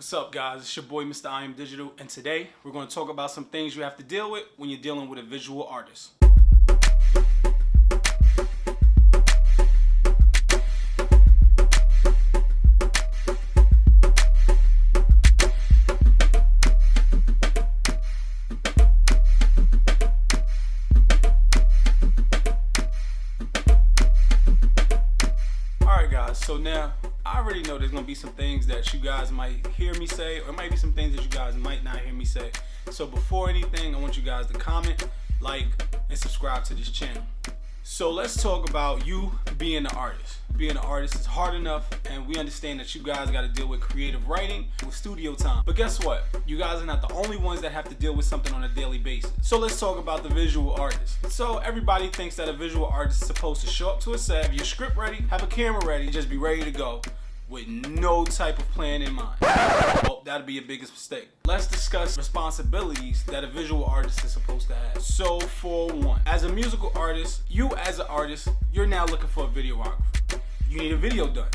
What's up, guys? It's your boy Mr. Mriamdigital, and today we're going to talk about some things you have to deal with when you're dealing with a visual artist. Alright guys, so now I already know there's going to be some things that you guys might hear me say, or it might be some things that you guys might not hear me say. So before anything, I want you guys to comment, like, and subscribe to this channel. So let's talk about you being an artist. Being an artist is hard enough, and we understand that you guys got to deal with creative writing, with studio time. But guess what? You guys are not the only ones that have to deal with something on a daily basis. So let's talk about the visual artist. So everybody thinks that a visual artist is supposed to show up to a set, have your script ready, have a camera ready, and just be ready to go with no type of plan in mind. Well, that'd be your biggest mistake. Let's discuss responsibilities that a visual artist is supposed to have. So for one, as a musical artist, you as an artist, you're now looking for a videographer. You need a video done.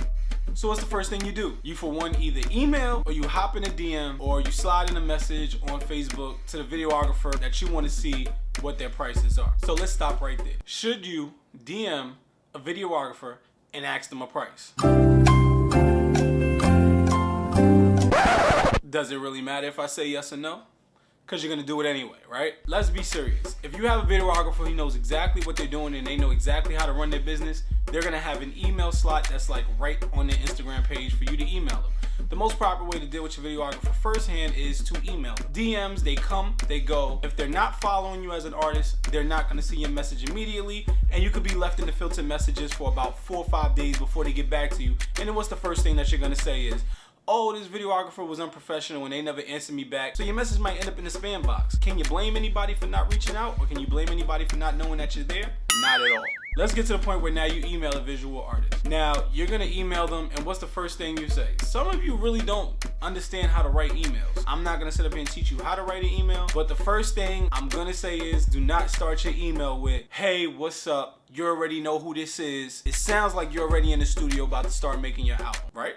So what's the first thing you do? You, for one, either email or you hop in a DM or you slide in a message on Facebook to the videographer that you want to see what their prices are. So let's stop right there. Should you DM a videographer and ask them a price? Does it really matter if I say yes or no? Because you're going to do it anyway, right? Let's be serious. If you have a videographer who knows exactly what they're doing and they know exactly how to run their business, they're going to have an email slot that's like right on their Instagram page for you to email them. The most proper way to deal with your videographer firsthand is to email them. DMs, they come, they go. If they're not following you as an artist, they're not going to see your message immediately, and you could be left in the filtered messages for about 4 or 5 days before they get back to you. And then what's the first thing that you're going to say is, oh, this videographer was unprofessional and they never answered me back. So your message might end up in the spam box. Can you blame anybody for not reaching out? Or can you blame anybody for not knowing that you're there? Not at all. Let's get to the point where now you email a visual artist. Now, you're gonna email them, and what's the first thing you say? Some of you really don't understand how to write emails. I'm not gonna sit up here and teach you how to write an email, but the first thing I'm gonna say is do not start your email with, hey, what's up? You already know who this is. It sounds like you're already in the studio about to start making your album, right?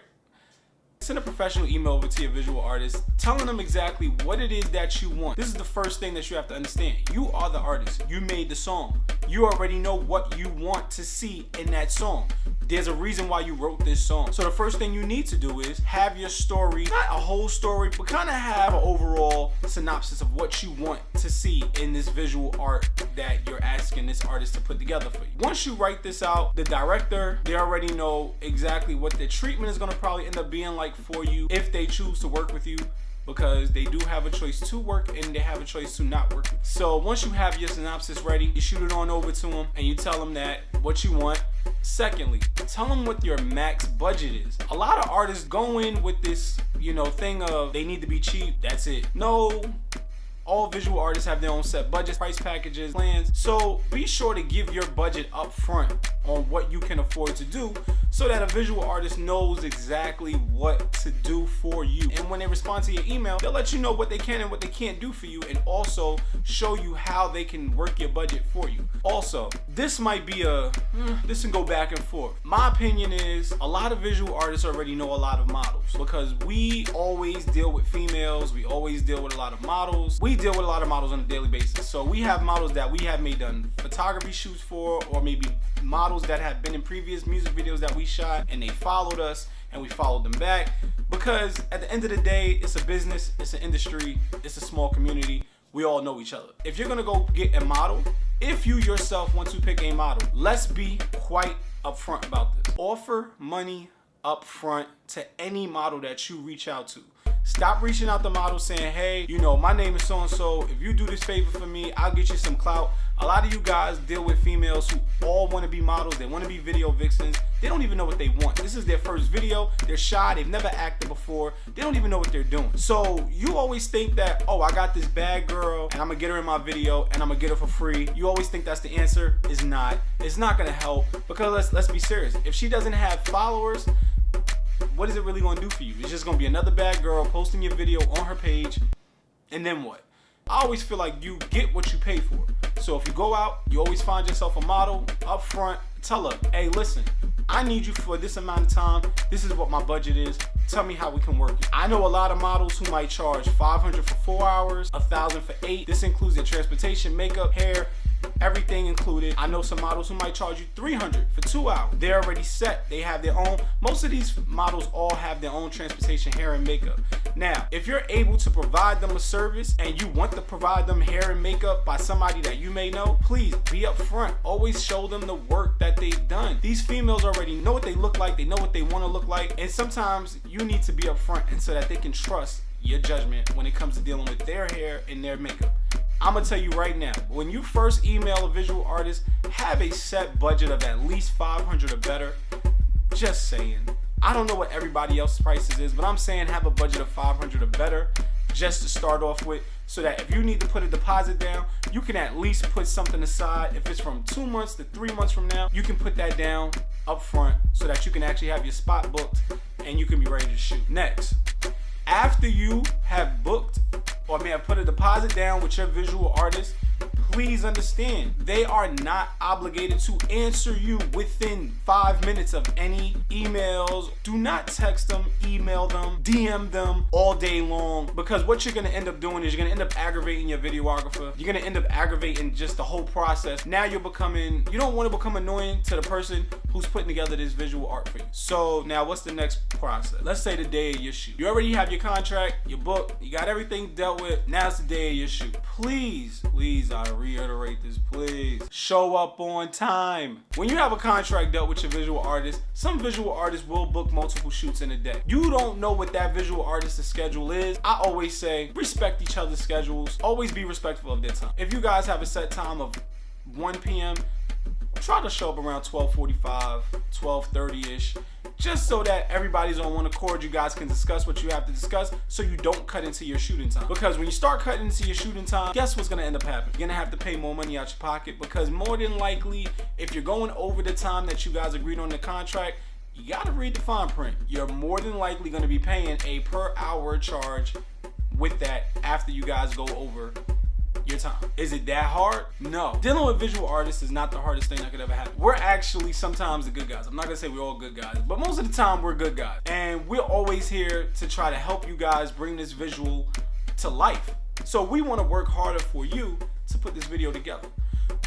Send a professional email over to your visual artist, telling them exactly what it is that you want. This is the first thing that you have to understand. You are the artist. You made the song. You already know what you want to see in that song. There's a reason why you wrote this song. So the first thing you need to do is have your story, not a whole story, but kind of have an overall synopsis of what you want to see in this visual art that you're asking this artist to put together for you. Once you write this out, the director, they already know exactly what the treatment is going to probably end up being like for you if they choose to work with you, because they do have a choice to work and they have a choice to not work with you. So once you have your synopsis ready, you shoot it on over to them and you tell them that what you want. Secondly, tell them what your max budget is. A lot of artists go in with this, thing of they need to be cheap. That's it. No. All visual artists have their own set budgets, price packages, plans. So be sure to give your budget up front on what you can afford to do so that a visual artist knows exactly what to do for you. And when they respond to your email, they'll let you know what they can and what they can't do for you, and also show you how they can work your budget for you. Also, this might be this can go back and forth. My opinion is a lot of visual artists already know a lot of models, because we always deal with females, we always deal with a lot of models. We deal with a lot of models on a daily basis. So we have models that we have made done photography shoots for, or maybe models that have been in previous music videos that we shot and they followed us and we followed them back, because at the end of the day, it's a business, it's an industry, it's a small community. We all know each other. If you're gonna go get a model, if you yourself want to pick a model, let's be quite upfront about this. Offer money upfront to any model that you reach out to. Stop reaching out to models saying, hey, my name is so-and-so. If you do this favor for me, I'll get you some clout. A lot of you guys deal with females who all want to be models. They want to be video vixens. They don't even know what they want. This is their first video. They're shy. They've never acted before. They don't even know what they're doing. So you always think that, oh, I got this bad girl and I'm going to get her in my video and I'm going to get her for free. You always think that's the answer. It's not. It's not going to help, because let's be serious. If she doesn't have followers, what is it really going to do for you? It's just going to be another bad girl posting your video on her page, and then what? I always feel like you get what you pay for. So if you go out, you always find yourself a model up front. Tell her, hey, listen, I need you for this amount of time. This is what my budget is. Tell me how we can work it. I know a lot of models who might charge $500 for 4 hours, $1,000 for 8. This includes their transportation, makeup, hair, everything included. I know some models who might charge you $300 for 2 hours. They're already set. They have their own. Most of these models all have their own transportation, hair, and makeup. Now, if you're able to provide them a service and you want to provide them hair and makeup by somebody that you may know, please be upfront. Always show them the work that they've done. These females already know what they look like. They know what they want to look like. And sometimes you need to be upfront and so that they can trust your judgment when it comes to dealing with their hair and their makeup. I'm gonna tell you right now, when you first email a visual artist, have a set budget of at least $500 or better. Just saying. I don't know what everybody else's prices is, but I'm saying have a budget of $500 or better just to start off with, so that if you need to put a deposit down, you can at least put something aside. If it's from 2 months to 3 months from now, you can put that down up front so that you can actually have your spot booked and you can be ready to shoot. Next, after you have booked or may have put a deposit down with your visual artist, please understand they are not obligated to answer you within 5 minutes of any emails. Do not text them, email them, DM them all day long, because what you're gonna end up doing is you're gonna end up aggravating your videographer. You're gonna end up aggravating just the whole process. Now you don't want to become annoying to the person who's putting together this visual art for you. So now what's the next process? Let's say the day of your shoot. You already have your contract, your book, you got everything dealt with. Now it's the day of your shoot. Please, I reiterate this, please show up on time. When you have a contract dealt with your visual artist, some visual artists will book multiple shoots in a day. You don't know what that visual artist's schedule is. I always say respect each other's schedules. Always be respectful of their time. If you guys have a set time of 1 p.m., try to show up around 12:45, 12:30-ish, just so that everybody's on one accord. You guys can discuss what you have to discuss so you don't cut into your shooting time. Because when you start cutting into your shooting time, guess what's gonna end up happening? You're gonna have to pay more money out your pocket, because more than likely, if you're going over the time that you guys agreed on the contract, you gotta read the fine print. You're more than likely gonna be paying a per hour charge with that after you guys go over your time. Is it that hard? No. Dealing with visual artists is not the hardest thing that could ever happen. We're actually sometimes the good guys. I'm not gonna say we're all good guys, but most of the time we're good guys. And we're always here to try to help you guys bring this visual to life. So we wanna work harder for you to put this video together.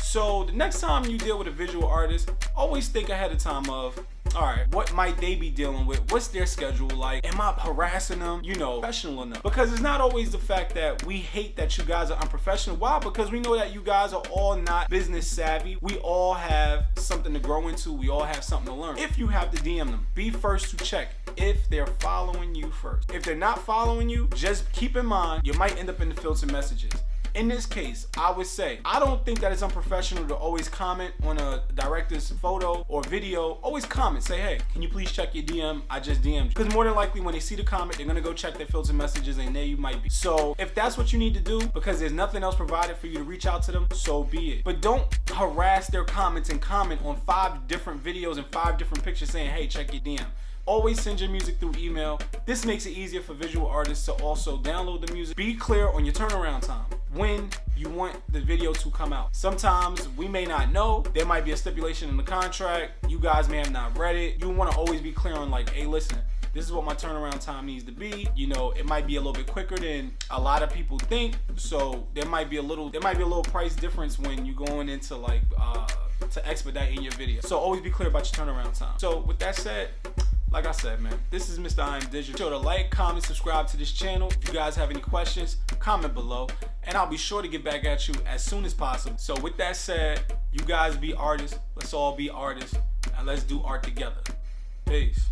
So the next time you deal with a visual artist, always think ahead of time of, all right, what might they be dealing with? What's their schedule like? Am I harassing them? Professional enough? Because it's not always the fact that we hate that you guys are unprofessional. Why? Because we know that you guys are all not business savvy. We all have something to grow into. We all have something to learn. If you have to DM them, be first to check if they're following you first. If they're not following you, just keep in mind, you might end up in the filtered messages. In this case, I would say, I don't think that it's unprofessional to always comment on a director's photo or video. Always comment, say, hey, can you please check your DM? I just DM'd you. Because more than likely when they see the comment, they're gonna go check their filtered messages, and there you might be. So if that's what you need to do, because there's nothing else provided for you to reach out to them, so be it. But don't harass their comments and comment on 5 different videos and 5 different pictures saying, hey, check your DM. Always send your music through email. This makes it easier for visual artists to also download the music. Be clear on your turnaround time when you want the video to come out. Sometimes we may not know. There might be a stipulation in the contract. You guys may have not read it. You want to always be clear on like, hey, listen, this is what my turnaround time needs to be. It might be a little bit quicker than a lot of people think. So there might be a little price difference when you're going into like to expedite in your video. So always be clear about your turnaround time. So with that said, like I said, man, this is Mr. Mriamdigital. Be sure to like, comment, subscribe to this channel. If you guys have any questions, comment below, and I'll be sure to get back at you as soon as possible. So with that said, you guys be artists. Let's all be artists, and let's do art together. Peace.